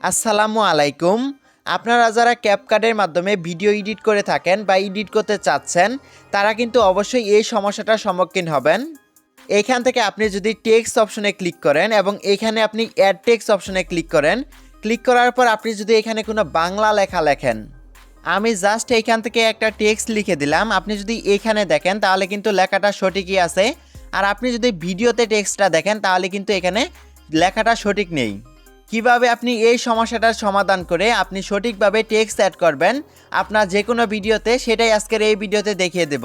আসসালামু আলাইকুম। আপনারা যারা ক্যাপকাটের মাধ্যমে ভিডিও এডিট করে থাকেন বা এডিট করতে চাচ্ছেন তারা কিন্তু অবশ্যই এই সমস্যাটার সম্মুখীন হবেন। এইখান থেকে আপনি যদি টেক্সট অপশনে ক্লিক করেন এবং এখানে আপনি অ্যাড টেক্সট অপশনে ক্লিক করেন, ক্লিক করার পর আপনি যদি এখানে কোনো বাংলা লেখা লেখেন, আমি জাস্ট এইখান থেকে একটা টেক্সট লিখে দিলাম। আপনি যদি এখানে দেখেন তাহলে কিন্তু লেখাটা সঠিকই আছে, আর আপনি যদি ভিডিওতে টেক্সটটা দেখেন তাহলে কিন্তু এখানে লেখাটা সঠিক নেই। কিভাবে আপনি এই সমস্যাটার সমাধান করে আপনি সঠিকভাবে টেক্সট অ্যাড করবেন আপনার যে কোনো ভিডিওতে, সেটাই আজকের এই ভিডিওতে দেখিয়ে দেব।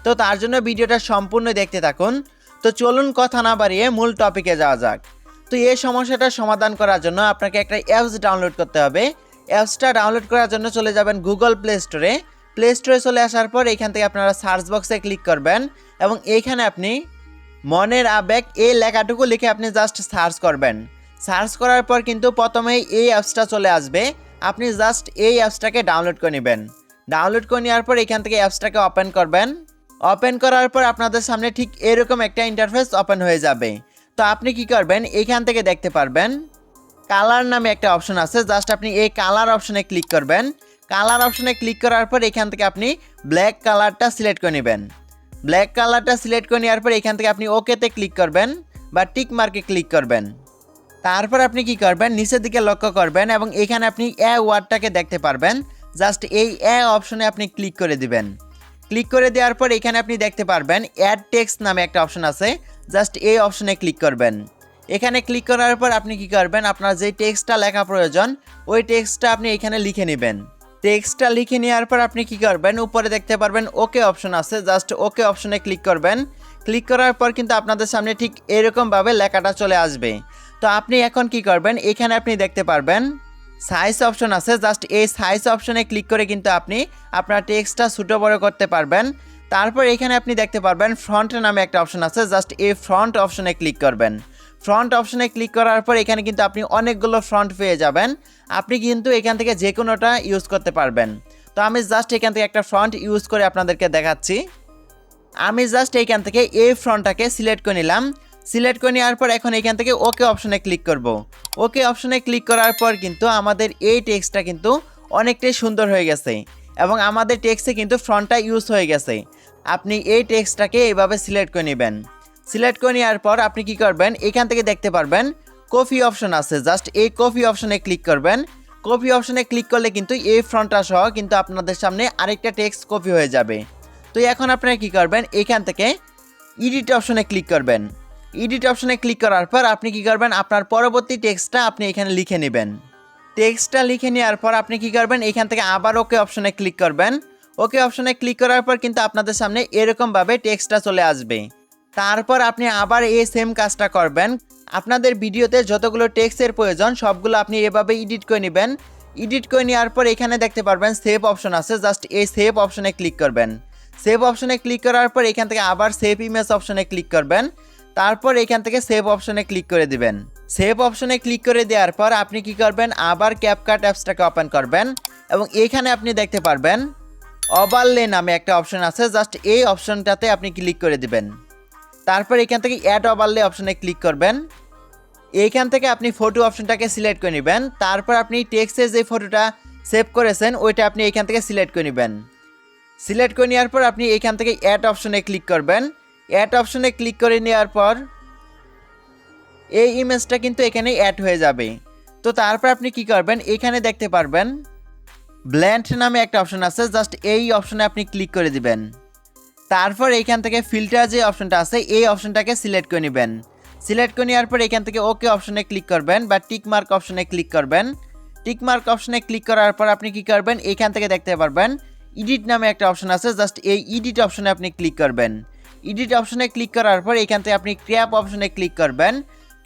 তো তার জন্য ভিডিওটা সম্পূর্ণ দেখতে থাকুন। তো চলুন কথা না বাড়িয়ে মূল টপিকে যাওয়া যাক। তো এই সমস্যাটার সমাধান করার জন্য আপনাকে একটা অ্যাপস ডাউনলোড করতে হবে। অ্যাপসটা ডাউনলোড করার জন্য চলে যাবেন গুগল প্লে স্টোরে। প্লে স্টোরে চলে আসার পর এখান থেকে আপনারা সার্চ বক্সে ক্লিক করবেন এবং এইখানে আপনি মনের আবেগ এই লেখাটুকু লিখে আপনি জাস্ট সার্চ করবেন। সার্চ করার পর কিন্তু প্রথমেই এই অ্যাপসটা চলে আসবে। আপনি জাস্ট এই অ্যাপসটাকে ডাউনলোড করে নেবেন। ডাউনলোড করে নেওয়ার পর এখান থেকে অ্যাপসটাকে ওপেন করবেন। ওপেন করার পর আপনাদের সামনে ঠিক এরকম একটা ইন্টারফেস ওপেন হয়ে যাবে। তো আপনি কি করবেন, এইখান থেকে দেখতে পারবেন কালার নামে একটা অপশন আছে। জাস্ট আপনি এই কালার অপশনে ক্লিক করবেন। কালার অপশনে ক্লিক করার পর এখান থেকে আপনি ব্ল্যাক কালারটা সিলেক্ট করে নেবেন। ব্ল্যাক কালারটা সিলেক্ট করে নেওয়ার পর এখান থেকে আপনি ওকেতে ক্লিক করবেন বা টিক মার্কে ক্লিক করবেন। তারপর আপনি কি করবেন, নিচের দিকে লক্ষ্য করবেন এবং এখানে আপনি ওয়ার্ডটাকে দেখতে পারবেন। জাস্ট এই অপশনে আপনি ক্লিক করে দিবেন। ক্লিক করে দেওয়ার পর এখানে আপনি দেখতে পারবেন অ্যাড টেক্সট নামে একটা অপশন আছে। জাস্ট এই অপশনে ক্লিক করবেন। এখানে ক্লিক করার পর আপনি কি করবেন, আপনার যে টেক্সটটা লেখা প্রয়োজন ওই টেক্সটটা আপনি এখানে লিখে নেবেন। টেক্সটটা লিখে নেওয়ার পর আপনি কি করবেন, উপরে দেখতে পারবেন ওকে অপশন আছে। জাস্ট ওকে অপশনে ক্লিক করবেন। ক্লিক করার পর কিন্তু আপনাদের সামনে ঠিক এরকমভাবে লেখাটা চলে আসবে। তো আপনি এখন কি করবেন, এখানে আপনি দেখতে পারবেন সাইজ অপশন আছে। জাস্ট এই সাইজ অপশনে ক্লিক করে কিন্তু আপনি আপনার টেক্সটটা ছোটো বড় করতে পারবেন। তারপর এখানে আপনি দেখতে পারবেন ফ্রন্ট নামে একটা অপশন আছে। জাস্ট এই ফ্রন্ট অপশনে ক্লিক করবেন। ফ্রন্ট অপশনে ক্লিক করার পর এখানে কিন্তু আপনি অনেকগুলো ফ্রন্ট পেয়ে যাবেন। আপনি কিন্তু এখান থেকে যে কোনোটা ইউজ করতে পারবেন। তো আমি জাস্ট এখান থেকে একটা ফ্রন্ট ইউজ করে আপনাদেরকে দেখাচ্ছি। আমি জাস্ট এইখান থেকে এই ফ্রন্টটাকে সিলেক্ট করে নিলাম। সিলেক্ট করে নেওয়ার পর এখন এখান থেকে ওকে অপশনে ক্লিক করব। ওকে অপশনে ক্লিক করার পর কিন্তু আমাদের এই টেক্সটটা কিন্তু অনেকটাই সুন্দর হয়ে গেছে এবং আমাদের টেক্সটে কিন্তু ফ্রন্টটা ইউজ হয়ে গেছে। আপনি এই টেক্সটটাকে এইভাবে সিলেক্ট করে নেবেন। সিলেক্ট করে নেওয়ার পর আপনি কি করবেন, এখান থেকে দেখতে পারবেন কপি অপশন আছে। জাস্ট এই কপি অপশনে ক্লিক করবেন। কপি অপশনে ক্লিক করলে কিন্তু এই ফ্রন্টটা সহ কিন্তু আপনাদের সামনে আরেকটা টেক্সট কপি হয়ে যাবে। তো এখন আপনারা কি করবেন, এখান থেকে এডিট অপশনে ক্লিক করবেন। এডিট অপশনে ক্লিক করার পর আপনি কি করবেন, আপনার পরবর্তী টেক্সটটা আপনি এখানে লিখে নেবেন। টেক্সটটা লিখে নেওয়ার পর আপনি কি করবেন, এখান থেকে আবার ওকে অপশনে ক্লিক করবেন। ওকে অপশনে ক্লিক করার পর কিন্তু আপনাদের সামনে এরকমভাবে টেক্সটটা চলে আসবে। তারপর আপনি আবার এই সেম কাজটা করবেন। আপনাদের ভিডিওতে যতগুলো টেক্সটের প্রয়োজন সবগুলো আপনি এভাবে এডিট করে নেবেন। এডিট করে নেওয়ার পর এখানে দেখতে পারবেন সেভ অপশন আছে। জাস্ট এই সেভ অপশনে ক্লিক করবেন। সেভ অপশনে ক্লিক করার পর এখান থেকে আবার সেভ ইমেজ অপশনে ক্লিক করবেন। তারপর এখান থেকে সেভ অপশনে ক্লিক করে দিবেন। সেভ অপশনে ক্লিক করে দেওয়ার পর আপনি কি করবেন, আবার ক্যাপকাট অ্যাপসটাকে ওপেন করবেন এবং এখানে আপনি দেখতে পারবেন ওভারলে নামে একটা অপশন আছে। জাস্ট এই অপশনটাতে আপনি ক্লিক করে দিবেন। তারপর এখান থেকে অ্যাড ওভারলে অপশনে ক্লিক করবেন। এইখান থেকে আপনি ফটো অপশনটাকে সিলেক্ট করে নেবেন। তারপর আপনি টেক্সটে যে ফটোটা সেভ করেছেন ওইটা আপনি এখান থেকে সিলেক্ট করে নেবেন। সিলেক্ট করে নেওয়ার পর আপনি এখান থেকে অ্যাড অপশনে ক্লিক করবেন। অ্যাড অপশনে ক্লিক করে নেওয়ার পর এই ইমেজটা কিন্তু এখানে অ্যাড হয়ে যাবে। তো তারপর আপনি কি করবেন, এখানে দেখতে পারবেন ব্লেন্ড নামে একটা অপশন আছে। জাস্ট এই অপশনে আপনি ক্লিক করে দিবেন। তারপর এখান থেকে ফিল্টার যে অপশনটা আছে এই অপশনটাকে সিলেক্ট করে নেবেন। সিলেক্ট করে নেওয়ার পর এখান থেকে ওকে অপশনে ক্লিক করবেন বা টিক মার্ক অপশনে ক্লিক করবেন। টিক মার্ক অপশনে ক্লিক করার পর আপনি কি করবেন, এখান থেকে দেখতে পারবেন এডিট নামে একটা অপশন আছে। জাস্ট এই এডিট অপশনে আপনি ক্লিক করবেন। এডিট অপশনে ক্লিক করার পর এখান থেকে আপনি ক্র্যাপ অপশনে ক্লিক করবেন।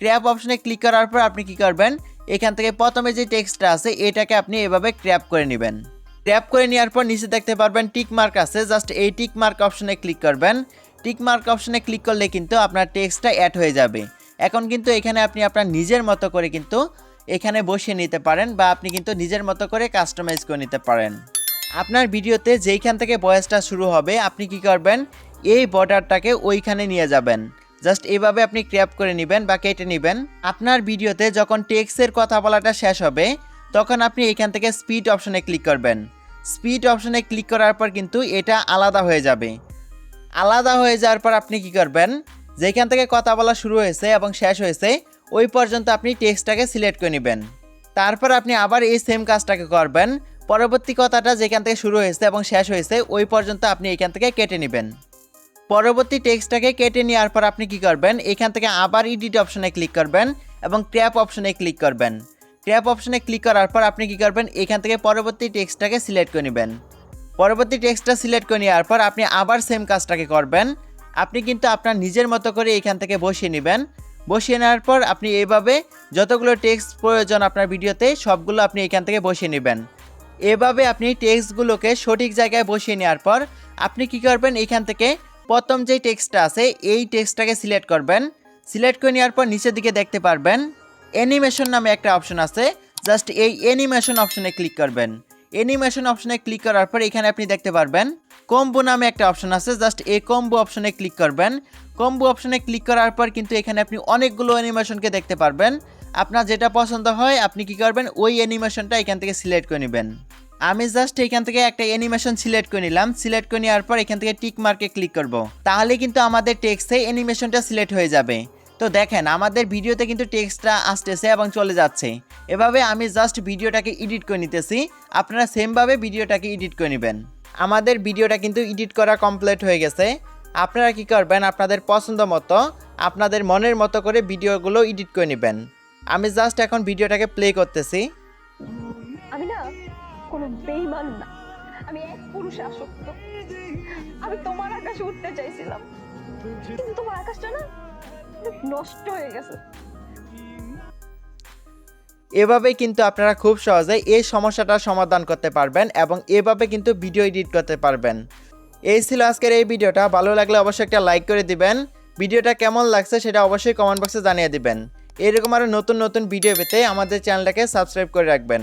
ক্র্যাপ অপশনে ক্লিক করার পর আপনি কি করবেন, এখান থেকে প্রথমে যে টেক্সটটা আছে এটাকে আপনি এভাবে ক্র্যাপ করে নেবেন। ট্যাপ করে নেওয়ার পর নিচে দেখতে পারবেন টিক মার্ক আছে। জাস্ট এই টিক মার্ক অপশনে ক্লিক করবেন। টিক মার্ক অপশনে ক্লিক করলে কিন্তু আপনার টেক্সটটা অ্যাড হয়ে যাবে। এখন কিন্তু এখানে আপনি আপনার নিজের মতো করে কিন্তু এখানে বসিয়ে নিতে পারেন বা আপনি কিন্তু নিজের মতো করে কাস্টমাইজ করে নিতে পারেন। আপনার ভিডিওতে যেইখান থেকে ভয়েসটা শুরু হবে আপনি কি করবেন, এই বর্ডারটাকে ওইখানে নিয়ে যাবেন। জাস্ট এইভাবে আপনি ক্র্যাপ করে নেবেন বা কেটে নেবেন। আপনার ভিডিওতে যখন টেক্সটের কথা বলাটা শেষ হবে তখন আপনি এখান থেকে স্পিড অপশনে ক্লিক করবেন। স্পিড অপশনে ক্লিক করার পর কিন্তু এটা আলাদা হয়ে যাবে। আলাদা হয়ে যাওয়ার পর আপনি কি করবেন, যেখান থেকে কথা বলা শুরু হয়েছে এবং শেষ হয়েছে ওই পর্যন্ত আপনি টেক্সটটাকে সিলেক্ট করে নেবেন। তারপর আপনি আবার এই সেম কাজটাকে করবেন। পরবর্তী কথাটা যেখান থেকে শুরু হয়েছে এবং শেষ হয়েছে ওই পর্যন্ত আপনি এখান থেকে কেটে নেবেন। পরবর্তী টেক্সটটাকে কেটে নেওয়ার পর আপনি কি করবেন, এখান থেকে আবার এডিট অপশনে ক্লিক করবেন এবং ক্র্যাপ অপশনে ক্লিক করবেন। ক্র্যাপ অপশনে ক্লিক করার পর আপনি কি করবেন, এখান থেকে পরবর্তী টেক্সটটাকে সিলেক্ট করে নেবেন। পরবর্তী টেক্সটটা সিলেক্ট করে নেওয়ার পর আপনি আবার সেম কাজটাকে করবেন। আপনি কিন্তু আপনার নিজের মতো করে এখান থেকে বসিয়ে নেবেন। বসিয়ে নেওয়ার পর আপনি এইভাবে যতগুলো টেক্সট প্রয়োজন আপনার ভিডিওতে সবগুলো আপনি এখান থেকে বসিয়ে নেবেন। এভাবে আপনি টেক্সটগুলোকে সঠিক জায়গায় বসিয়ে নেওয়ার পর আপনি কি করবেন, এখান থেকে প্রথম যে টেক্সটটা আছে এই টেক্সটটাকে সিলেক্ট করবেন। সিলেক্ট করে নেওয়ার পর নিচের দিকে দেখতে পারবেন অ্যানিমেশন নামে একটা অপশন আছে। জাস্ট এই অ্যানিমেশন অপশনে ক্লিক করবেন। অ্যানিমেশন অপশনে ক্লিক করার পর এখানে আপনি দেখতে পারবেন কম্বো নামে একটা অপশন আছে। জাস্ট এই কম্বো অপশনে ক্লিক করবেন। কম্বো অপশনে ক্লিক করার পর কিন্তু এখানে আপনি অনেকগুলো অ্যানিমেশনকে দেখতে পারবেন। আপনার যেটা পছন্দ হয় আপনি কি করবেন, ওই অ্যানিমেশনটা এখান থেকে সিলেক্ট করে নেবেন। আমি জাস্ট এখান থেকে একটা অ্যানিমেশন সিলেক্ট করে নিলাম। সিলেক্ট করে নেওয়ার পর এখান থেকে টিক মার্কে ক্লিক করব। তাহলে কিন্তু আমাদের টেক্সটে অ্যানিমেশনটা সিলেক্ট হয়ে যাবে। তো দেখেন আমাদের ভিডিওতে কিন্তু টেক্সটটা আসতেছে এবং চলে যাচ্ছে। এভাবে আমি জাস্ট ভিডিওটাকে এডিট করে নিতেছি। আপনারা সেমভাবে ভিডিওটাকে এডিট করে নেবেন। আমাদের ভিডিওটা কিন্তু এডিট করা কমপ্লিট হয়ে গেছে। আপনারা কি করবেন, আপনাদের পছন্দ মতো আপনাদের মনের মতো করে ভিডিওগুলো এডিট করে নেবেন। আমি জাস্ট এখন ভিডিওটাকে প্লে করতেছি। আমি না কোনো বেঈমান না, আমি এক পুরুষে আসক্ত। আমি তোমার আকাশে উঠতে চাইছিলাম, কিন্তু তোমার আকাশটা না নষ্ট হয়ে গেছে। এভাবে কিন্তু আপনারা খুব সহজে এই সমস্যাটার সমাধান করতে পারবেন এবং এভাবে কিন্তু ভিডিও এডিট করতে পারবেন। এই ছিল আজকের এই ভিডিওটা। ভালো লাগলে অবশ্যই একটা লাইক করে দিবেন। ভিডিওটা কেমন লাগছে সেটা অবশ্যই কমেন্ট বক্সে জানিয়ে দিবেন। এরকম আরও নতুন নতুন ভিডিও পেতে আমাদের চ্যানেলটাকে সাবস্ক্রাইব করে রাখবেন।